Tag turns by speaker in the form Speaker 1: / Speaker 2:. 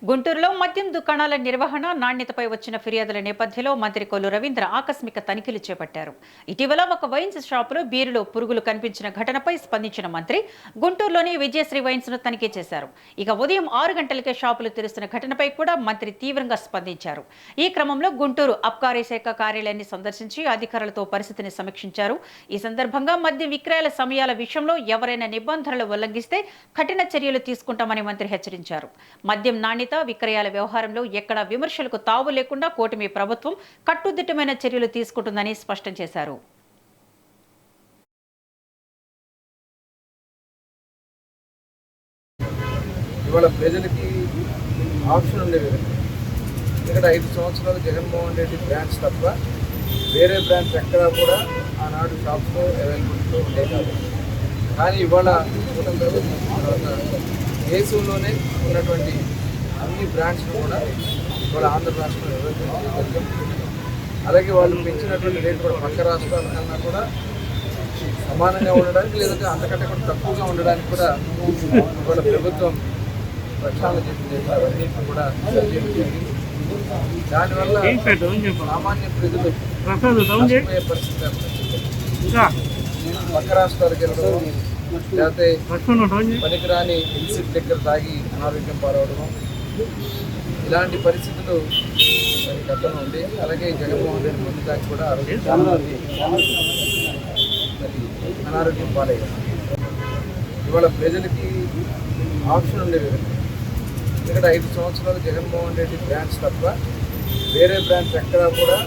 Speaker 1: గుంటూరులో మద్యం దుకాణాల నిర్వహణ నాణ్యతపై వచ్చిన ఫిర్యాదుల నేపథ్యంలో మంత్రి కొల్లు రవీంద్ర ఆకస్మిక తనిఖీలు చేపట్టారు. ఇటీవల ఒక వైన్స్ షాపులో బీరులో పురుగులు కనిపించిన ఘటనపై స్పందించిన మంత్రి గుంటూరులోని విజయశ్రీ వైన్స్ ను తనిఖీ చేశారు. ఇక ఉదయం 6 గంటలకే షాపులు తెరుస్తున్న ఘటనపై కూడా మంత్రి తీవ్రంగా స్పందించారు. ఈ క్రమంలో గుంటూరు అబ్కారీ శాఖ కార్యాలయాన్ని సందర్శించి అధికారులతో పరిస్థితిని సమీక్షించారు. ఈ సందర్భంగా మద్యం విక్రయాల సమయాల విషయంలో ఎవరైనా నిబంధనలు ఉల్లంఘిస్తే కఠిన చర్యలు తీసుకుంటామని మంత్రి హెచ్చరించారు. మద్యం నాణ్యత విక్రయాల వ్యవహారంలో ఎక్కడ విమర్శలకు తావు లేకుండా కూటమి ప్రభుత్వం కట్టుదిట్టమైన చర్యలు తీసుకుంటుందని స్పష్టం చేశారు.
Speaker 2: ఇవాళ ప్రజలకి ఆప్షన్ ఉండేది. ఇక్కడ 5 సంవత్సరాలు జగన్మోహన్ రెడ్డి బ్రాంచ్ తప్ప వేరే బ్రాంచ్ ఎక్కడా కూడా ఆనాడు షాప్స్లో అవైలబిలిటీలో ఉండే కాదు. కానీ ఇవాళ దేశంలోనే ఉన్నటువంటి అన్ని బ్రాంచ్లు కూడా ఇవాళ ఆంధ్ర రాష్ట్రంలో నిర్వహించడం. అలాగే వాళ్ళు పెంచినటువంటి రేటు కూడా పక్క రాష్ట్రాల కన్నా కూడా సమానంగా ఉండడానికి లేదంటే అంతకంటే కూడా తక్కువగా ఉండడానికి కూడా ఇవాళ ప్రభుత్వం ప్రక్షాళన చేసిన అవన్నీ కూడా జరిగింది. దానివల్ల సామాన్య ప్రజలు నష్టపోయే పరిస్థితి పక్క రాష్ట్రాలకు వెళ్ళడం లేకపోతే పనికిరాని ఇన్సిట్ దగ్గర తాగి అనారోగ్యం పాల్గొనడం ఇలాంటి పరిస్థితులు గతంలో ఉండేవి. అలాగే జగన్మోహన్ రెడ్డి ముందు దాకా కూడా అనారోగ్యం పాలయ్యారు. ఇవాళ ప్రజలకి ఆప్షన్ ఉండేది. ఇక్కడ 5 సంవత్సరాలు జగన్మోహన్ రెడ్డి బ్రాంచ్ తప్ప వేరే బ్రాంచ్ ఎక్కడా కూడా